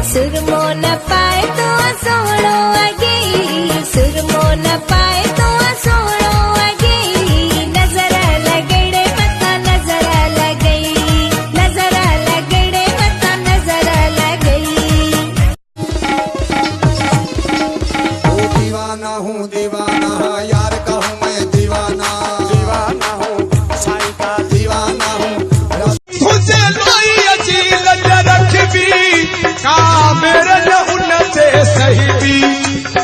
सुरमो न पाए तो सोहणो अगे सुरमो न पाए तो सोहणो अगे नजर लगड़े मता नजर लगई नजर लगड़े मता नजर लगई। ओ दीवाना हूँ दीवाना यार का हूँ मैं दीवाना दीवाना हूँ साईं का दीवाना हूँ मुझे लोई अजी लग रखबी का मेरे उन से सही भी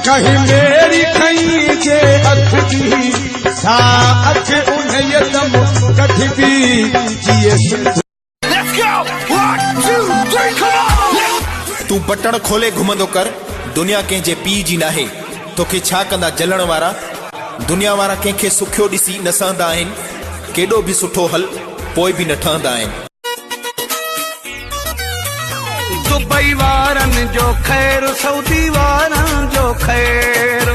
कहीं मेरी कहीं जे अख दी सा अख उन्हें यदम कठबी जिए तू बटण खोले घुमंदो कर दुनिया कंहिंजे पी जी नाहे तोखे छा कंदा जलण वारा दुनिया वारा कंहिंखे सुखियो ॾिसी न सहंदा आहिनि केॾो बि सुठो हल पोइ बि न ठहंदा आहिनि। दुबई वारनि जो ख़ैर सऊदी वारनि जो ख़ैर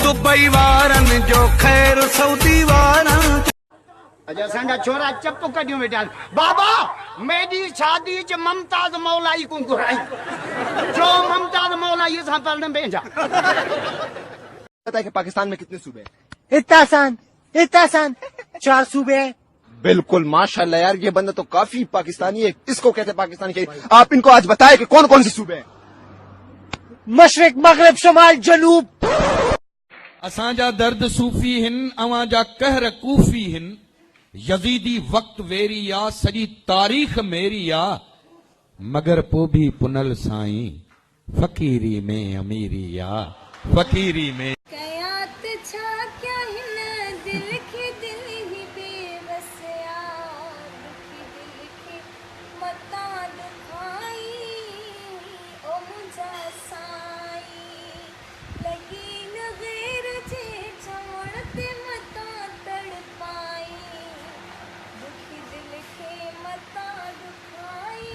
दुबई वारनि जो ख़ैर सऊदी वारनि अॼु असांजा छोरा चप कढियूं वेठा बाबा मेरी शादी च ममताज मौलाई को घुराई जो ममताज मौलाई सां पढ़ण बेंजा। पता है कि पाकिस्तान में कितने सूबे हैं? इतना आसान 4 सूबे हैं। बिल्कुल माशाल्लाह यार ये बंदा तो काफी पाकिस्तानी है इसको कहते हैं पाकिस्तानी चाहिए। आप इनको आज बताएं कि कौन कौन से सूबे हैं? मशरिक मगरिब शुमाल जनूब। असांजा दर्द सूफी हिन अवांजा कहर कूफी हिन यजीदी वक्त वेरी आ सॼी तारीख़ मेरी आ मगर पो भी पुनल साईं फकीरी में अमीरी आ फकीरी में कयात छा क्या हिन दिल के दिल ही बेबस यार दुखी दिल के मता दुखाई ओ मुझा साई लगी न गैर जे चवणते मता तड़पाई दुखी दिल के मता दुखाई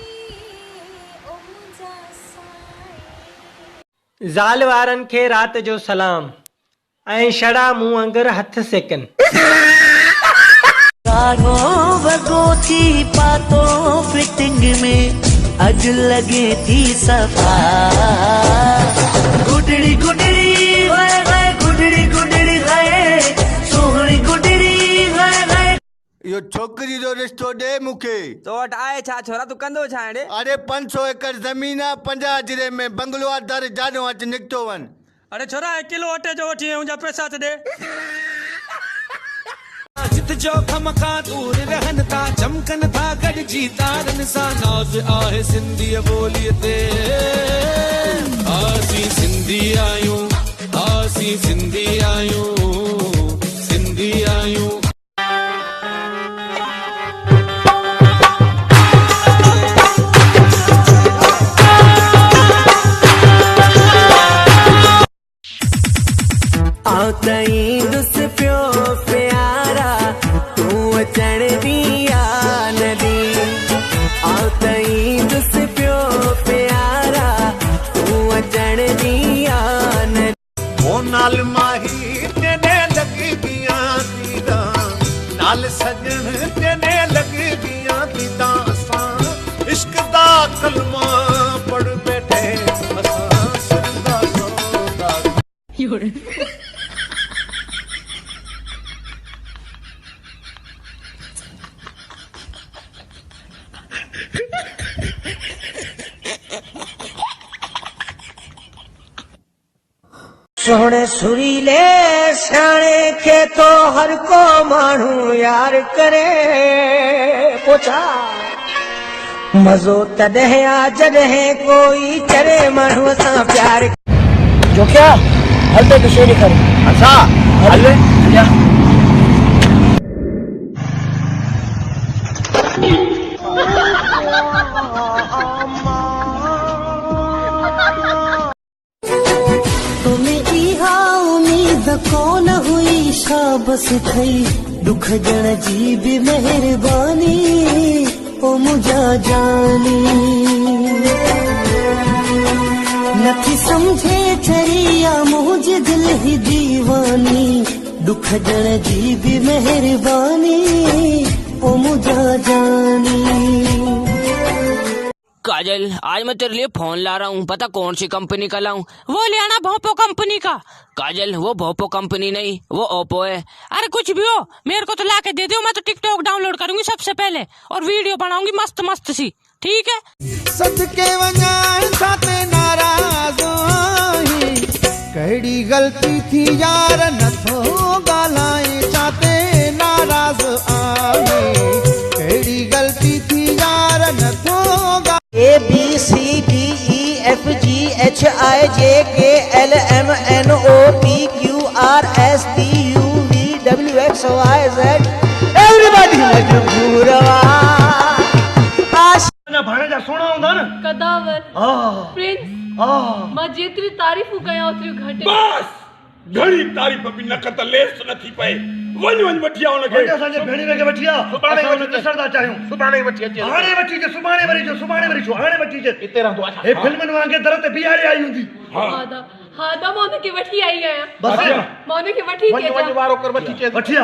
ओ मुझा साई। ज़ाल वारनि खे रात जो सलाम ऐं छड़ा मुंह अंगर हथ सेकनि। वॻो थी पातो फिटिंग में अॼु लॻे थी सफ़ा गुडड़ी गुडड़ी हाय हाय गुडड़ी गुडड़ी हाय सोहणी गुडड़ी हाय हाय। इहो छोकिरी जो रिश्तो ॾे मूंखे तो वटि आहे छा छोरा तूं कंदो छा हाणे? अरे 500 एकड़ ज़मीन आहे 50 जिले में बंगलो आहे दर जाॾो अच निकितो वञ। अरे छोरा 1 किलो अटे जो वठी मुंहिंजा पैसा त ॾे। जित जो खम खां दूर रहन था चमकन था गॾिजी तारनि सां नाज़ आहे सिंधी ॿोलीअ ते आसी सिंधी आहियूं आसी सिंधी आहियूं सिंधी आहियूं। तई दुस पियो प्यारा तूं अचण दिया नदी आओ तई दुस पियो प्यारा तूं अचण दिया नदी। ओ नाल माही तेने लगी बिया दीदा नाल सजन तेने लगी बिया दीदा असां इश्क दा कलमा पढ़ बैठे असां सिंधा सौदा। सोहणे सुरीले सियाणे खे तो हर को माण्हू यार करे पोछा मज़ो तॾहिं आ जॾहिं कोई करे माण्हूअ सां प्यार। जो क्या हल तो कुछ नहीं करे अच्छा हल जा। कौन हुई शाबस थई दुख जण जी भी मेहरबानी ओ मुझा जानी नथी समझे छरिया मुझे दिल ही दीवानी दुख जण जी भी मेहरबानी ओ मुझा जानी। काजल, आज मैं तेरे लिए फोन ला रहा हूँ, पता कौन सी कंपनी का लाऊं? वो ले आना भोपो कंपनी का। काजल, वो भोपो कंपनी नहीं, वो ओप्पो है। अरे कुछ भी हो, मेरे को तो ला के दे दो, मैं तो टिकटॉक डाउनलोड करूंगी सबसे पहले और वीडियो बनाऊंगी मस्त मस्त सी, ठीक है? सदके वञाइण साथे नाराज़ आहीं, कहिड़ी ग़लती थी यार नथो ॻाल्हाए चाते नाराज़ आहीं, कहिड़ी ग़लती थी यार नथो ABCDEFGHIJKLMNOPQRSTUVWXYZ Everybody ना भाणे जा सोना हूंदा न कदावर प्रिंस मां जेतिरी तारीफ़ूं कयां ओतिरी घटि। बस घणी तारीफ़ बि न कत लेस न थी पए। वञ वठी आ उनखे। असांजे भेणीअ खे वठी आ। सुभाणे वठी ॾिसण था चाहियूं। सुभाणे वठी अचे। हाणे वठी अचे, सुभाणे वरी जो, सुभाणे वरी जो, हाणे वठी अचे। हिते रहंदो आहे। हे फिल्मनि वांगुरु दर ते बीहारे आई हूंदी। हा दा मां उनखे वठी आई आहियां। बस मां उनखे वठी थी अचां। वञ वारो कर वठी अचे। वठी आ।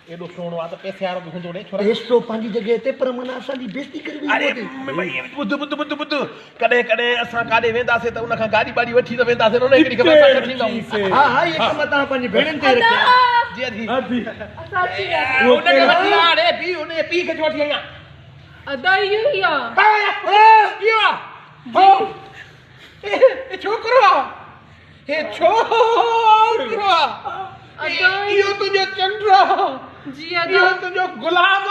एॾो सोणो आहे त पैसे वारो बि हूंदो रे छोरा। पेसो पंहिंजी जॻह ते पर मन असांजी बेइज़ती करी वई। अरे भई ॿुध कॾहिं कॾहिं असां काॾे वेंदासीं त उनखां गाॾी वाॾी वठी त वेंदासीं, उन हिकिड़ी ख़बर असां वठी ईंदाऊं। हा ये कम तव्हां पंहिंजी भेणनि ते रखिया। जी जी उनखे वठी आ रे पी, उन पी खे वठी आईं। अदा इहो ई आ। इहो हो ए छोकरो आ। हे छोकरो आ। इहो तुंहिंजो चंड्रो जी अदा। इहो तुंहिंजो गुलाम।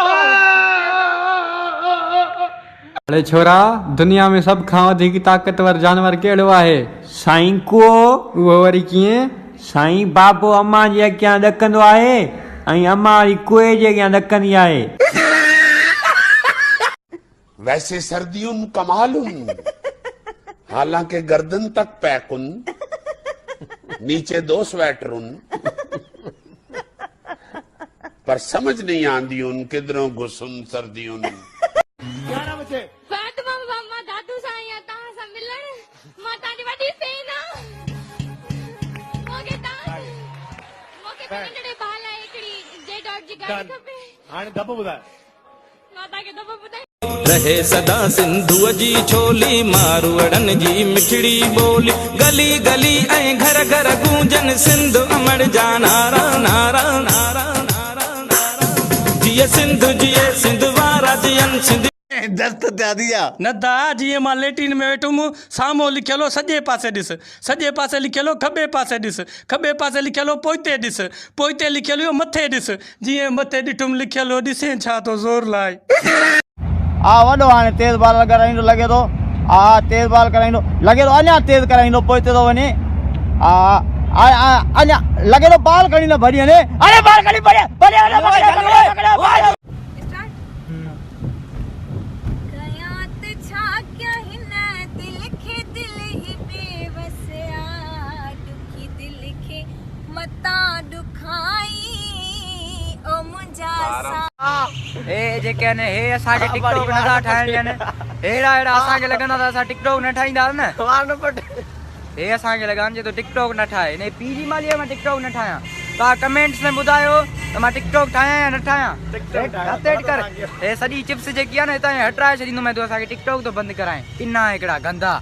अरे छोरा, दुनिया में सब खां वधीक ताक़तवर जानवर कहिड़ो आहे? साईं कुओ। उहो वरी कीअं? साईं बाबो अम्मा जे अॻियां ॾकंदो आहे ऐं अम्मा वरी कुए जे अॻियां ॾकंदी आहे। वैसे सर्दियुन कमालुन, हालांकि गर्दन तक पैकुन, नीचे 2 स्वेटरुन, पर समझ नहीं आंदी उन किधरों घुसुन सर्दियुन। 11 बजे फातिमा मम्मा दादू साईं तव्हां सां मिलण मां तव्हांजी वॾी फैन आहियां। मूंखे नंढड़े बाल आहे हिकिड़ी J.Dot जी गाॾी खपे। हाणे दॿ ॿुधाए। मां तव्हांखे दॿो ॿुधाए। रहे सदा सिंधुअ जी छोली, मारवड़न जी मिठड़ी बोली, गली गली ऐं घर घर गूंजन सिंध अमर जा नारा नारा नारा नारा नारा। जिए सिंध वारा जियन सिंध। दस्त त्या दिया न दा जीअं मां लेटिन में वेठुमि, साम्हूं लिखियलो सॼे पासे ॾिस, सॼे पासे लिखियलो खॿे पासे ॾिस, खॿे पासे लिखियलो पोइते ॾिस, पोइते लिखियलो मथे ॾिस, जीअं मथे ॾिठुमि लिखियलो ॾिसे छा तो ज़ोर लाए। वॾो हाणे तेज़ बाल कराईंदो लॻे थो। तेज़ बाल कराईंदो लॻे थो, अञा तेज़ कराईंदो, पोइते थो वञे। अञा लॻे थो बाल खणी न भरी वञे। अरे बाल खणी भरे जेके हे असांखे टिकटॉक नथा ठाहिण ॾियनि, अहिड़ा असांखे लॻंदा त असां टिकटॉक न ठाहींदासीं न। हे असांखे लॻनि जे तो टिकटॉक न ठाहे, हिन पी जी मालीअ मां टिकटॉक न ठाहियां। तव्हां कमेंट्स में ॿुधायो त मां टिकटॉक ठाहियां या न ठाहियां। कर हे सॼी चिप्स जेकी आहे न हितां हटाए छॾींदुमि, तूं असांखे टिकटॉक तो बंदि कराए। किना हिकिड़ा गंदा।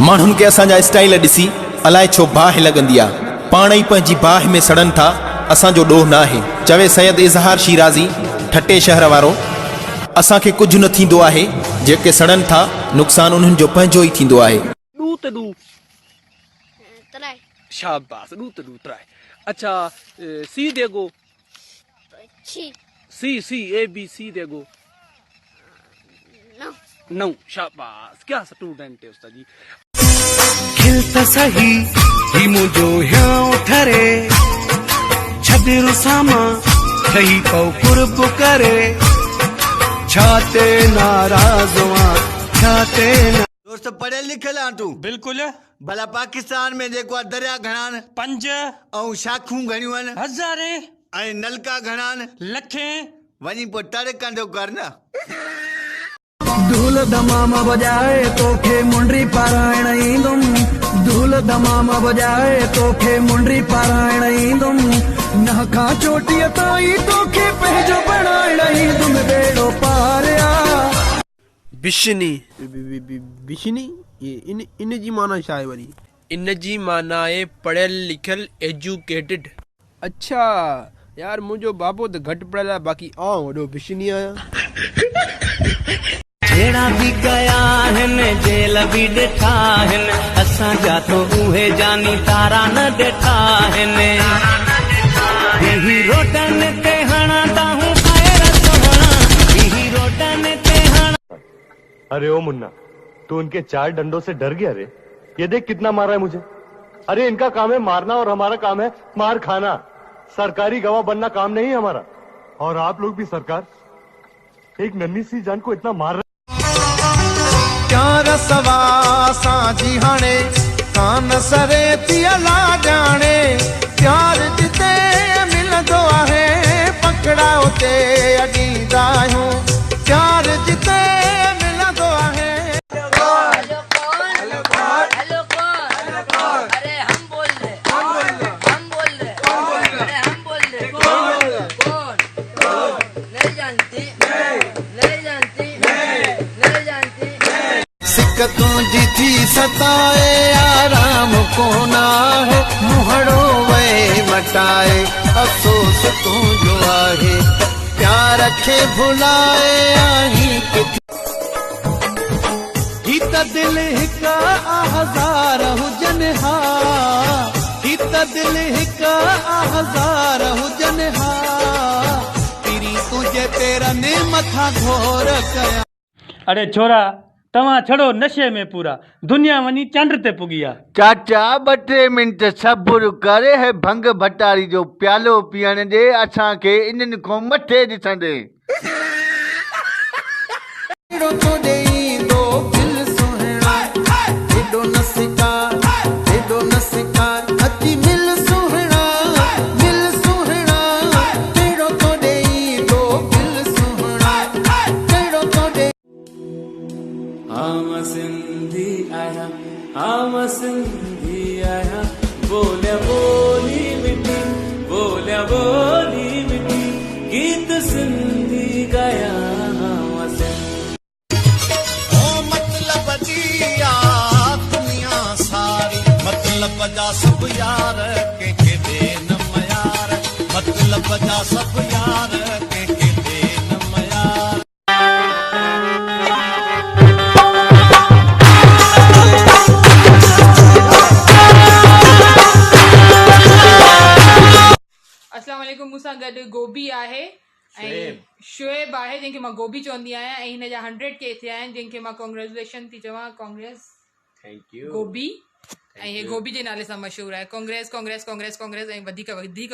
माण्हुनि खे असांजा स्टाइल ॾिसी अलाए छो बाहि लॻंदी आहे, पाण ई पंहिंजी बाहि में सड़नि था। असांजो ॾोह न आहे, चवे सैयद इज़हार शिराज़ी ठटे शहर वारो। असांखे कुझु न थींदो आहे, जेके सड़नि था नुक़सानु उन्हनि जो पंहिंजो ई थींदो आहे। शाबाश, डू ट्राई। अच्छा सी देगो, सी ABC देगो। नौ। शाबाश, क्या स्टूडेंट है उस्ताद जी। खिलता सही ही मुझो ह्यां ठरे, छदिरु सामा कही पौ कुर्ब करे, छाते नाराज़ छाते न दोस्त पढ़ियल लिखियल आहे तूं? बिल्कुलु। भला पाकिस्तान में जेको आहे दरिया घणा आहिनि? 5 ऐं शाखूं घणियूं आहिनि? 1000 ऐं नलका घणा आहिनि? लखे। वञी पोइ टर कंदो कर न। धूल दमाम बजाए तोखे मुंडरी पारायण ईंदुम, धूल दमाम बजाए तोखे मुंडरी पारायण ईंदुम, नह खां चोटीअ ताईं तोखे पंहिंजो बणाइण ईंदुम बेड़ो पारिया। बिशनी बिशनी ये इन जी माना छा आहे वरी? इन जी माना आहे पढ़ियल लिखियल एजुकेटेड। अच्छा यार मुंहिंजो बाबो त घटि पढ़ियल आहे, बाक़ी आउं वॾो बिशनी आहियां। जेड़ा भी कया हिन जेल भी ॾिठा हिन, असां जा तो उहे जानी तारा न ॾिठा हिन। ही रोडन ते हणा ताहूं ख़ैर सोहणा, ही रोडन ते हणा। अरे ओ मुन्ना, तू उनके 4 डंडों से डर गया रे? ये देख कितना मारा है मुझे। अरे इनका काम है मारना और हमारा काम है मार खाना। सरकारी गवाह बनना काम नहीं है हमारा। और आप लोग भी सरकार, एक नन्ही सी जान को इतना मार रहे। प्यार सवा साजी हाणे कान सरे पियला जाने, प्यार जिते मिलंदो आहे पकड़ा उते अॾींदा आहियूं, प्यार जिते मिलंदो आहे। तुझी थी सताए आराम कोना है, मुहड़ो वे मटाए अफसोस तुझो आहे, प्यार खे भुलाए आही हित दिल हिक हज़ार हुजनि हा, हित दिल हिक हज़ार हुजनि हा, तेरी तुझे पेरनि मथा घोर कया। अरे छोरा तव्हां छड़ो नशे में पूरा, दुनिया वञी चंड ते पुगी आहे। चाचा 2-3 मिंट सब्र करे है, भंग भटारी जो प्यालो पीअण ॾे असांखे इन्हनि खां मथे ॾिसंदे। आम सिंधी आया, बोलिया बोली मिठी, बोलिया बोली मिठी, गीत सिंधी गाया मतलब दिया दुनिया सारी, मतलब जा सब यार के दे न मयार, मतलब जा सब यार के दे न मयार। अस्सलाम वालेकुम। मूंसां गॾु गोभी आहे ऐं शुएब आहे जंहिंखे मां गोभी चवंदी आहियां, ऐं हिन जा 100K थिया आहिनि जंहिंखे मां कांग्रेचुलेशन थी चवां। कांग्रेस थैंक यू गोभी, ऐं हे गोभी जे नाले सां मशहूरु आहे। कांग्रेस कांग्रेस कांग्रेस कांग्रेस ऐं वधीक वधीक